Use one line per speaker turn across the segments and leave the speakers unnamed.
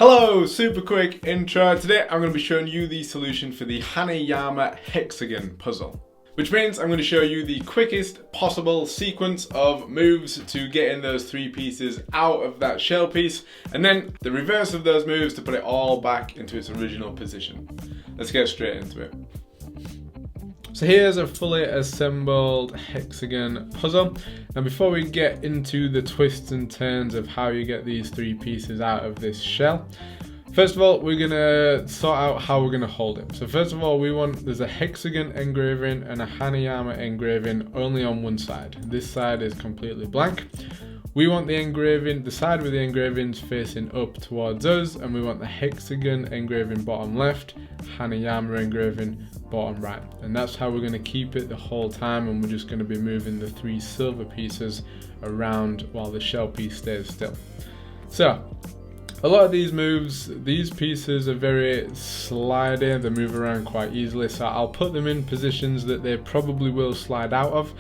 Hello, super quick intro. Today I'm going to be showing you the solution for the Hanayama Hexagon puzzle, which means I'm going to show you the quickest possible sequence of moves to getting those three pieces out of that shell piece, and then the reverse of those moves to put it all back into its original position. Let's get straight into it. So here's a fully assembled hexagon puzzle. Now before we get into the twists and turns of how you get these three pieces out of this shell, first of all we're gonna sort out how we're gonna hold it. So first of all there's a hexagon engraving and a Hanayama engraving only on one side. This side is completely blank. We want the engraving, the side with the engravings facing up towards us, and we want the hexagon engraving bottom left, Hanayama engraving bottom right. And that's how we're going to keep it the whole time, and we're just going to be moving the three silver pieces around while the shell piece stays still. So, a lot of these moves, these pieces are very slidey, they move around quite easily, so I'll put them in positions that they probably will slide out of.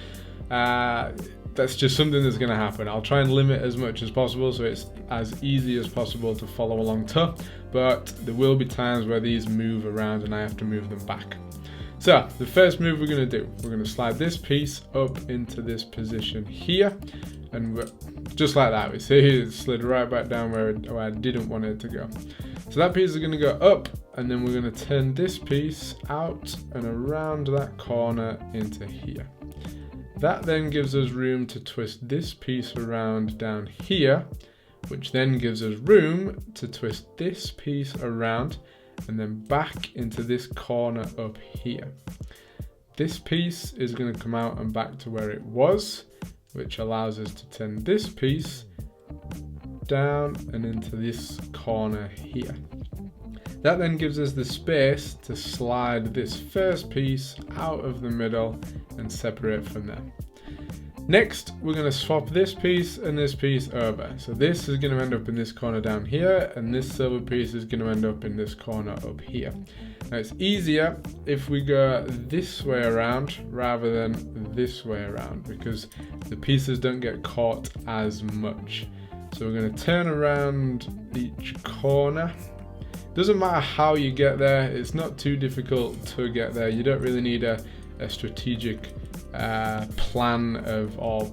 That's just something that's going to happen. I'll try and limit as much as possible so it's as easy as possible to follow along to, but there will be times where these move around and I have to move them back. So the first move we're going to do, we're going to slide this piece up into this position here, and just like that, we see it slid right back down where I didn't want it to go. So that piece is going to go up, and then we're going to turn this piece out and around that corner into here. That then gives us room to twist this piece around down here, which then gives us room to twist this piece around and then back into this corner up here. This piece is going to come out and back to where it was, which allows us to turn this piece down and into this corner here. That then gives us the space to slide this first piece out of the middle and separate from there. Next, we're going to swap this piece and this piece over. So this is going to end up in this corner down here, and this silver piece is going to end up in this corner up here. Now it's easier if we go this way around rather than this way around, because the pieces don't get caught as much. So we're going to turn around each corner. Doesn't matter how you get there, it's not too difficult to get there. You don't really need a strategic plan or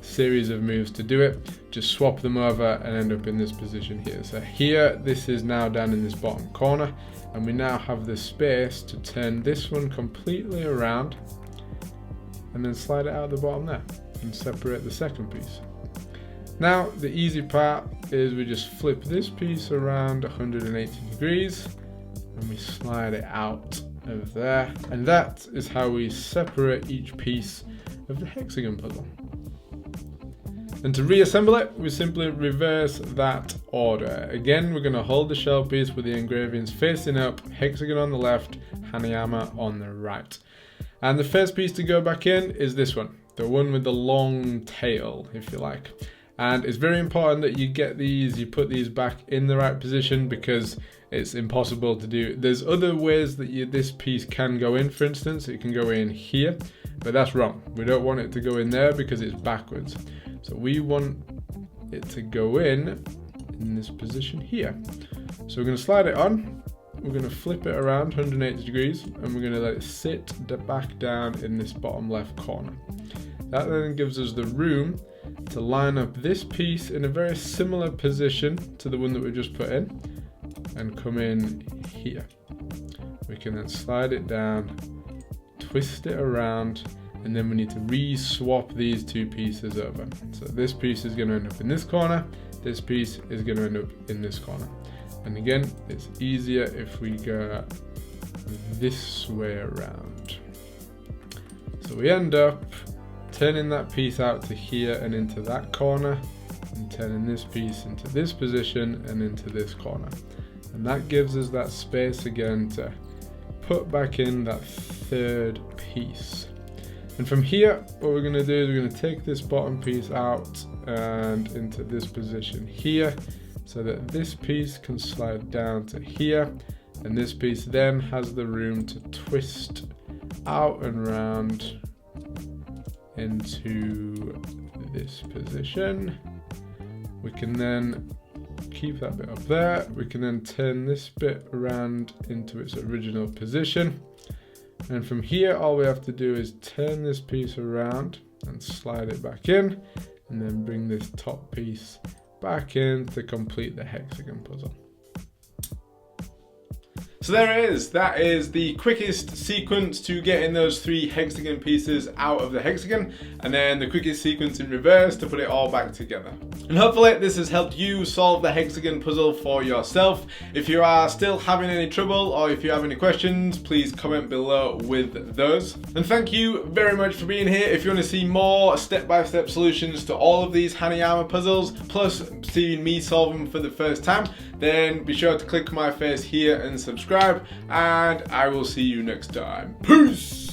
series of moves to do it. Just swap them over and end up in this position here. So here, this is now down in this bottom corner, and we now have the space to turn this one completely around and then slide it out the bottom there and separate the second piece. Now the easy part is we just flip this piece around 180 degrees and we slide it out of there, and that is how we separate each piece of the hexagon puzzle. And to reassemble it, we simply reverse that order. Again, we're going to hold the shell piece with the engravings facing up, hexagon on the left, Hanayama on the right. And the first piece to go back in is this one, the one with the long tail, if you like. And it's very important that you get these, you put these back in the right position, because it's impossible to do. There's other ways that this piece can go in. For instance, it can go in here, but that's wrong. We don't want it to go in there because it's backwards. So we want it to go in this position here. So we're going to slide it on, we're going to flip it around 180 degrees, and we're going to let it sit back down in this bottom left corner. That then gives us the room to line up this piece in a very similar position to the one that we just put in and come in here. We can then slide it down, twist it around, and then we need to re-swap these two pieces over. So this piece is going to end up in this corner, this piece is going to end up in this corner. And again, it's easier if we go this way around. So we end up turning that piece out to here and into that corner, and turning this piece into this position and into this corner. And that gives us that space again to put back in that third piece. And from here, what we're going to do is we're going to take this bottom piece out and into this position here, so that this piece can slide down to here, and this piece then has the room to twist out and round into this position. We can then keep that bit up there. We can then turn this bit around into its original position. And from here, all we have to do is turn this piece around and slide it back in, and then bring this top piece back in to complete the hexagon puzzle. So there it is. That is the quickest sequence to getting those 3 hexagon pieces out of the hexagon, and then the quickest sequence in reverse to put it all back together. And hopefully this has helped you solve the hexagon puzzle for yourself. If you are still having any trouble, or if you have any questions, please comment below with those. And thank you very much for being here. If you want to see more step-by-step solutions to all of these Hanayama puzzles, plus seeing me solve them for the first time, then be sure to click my face here and subscribe, and I will see you next time. Peace!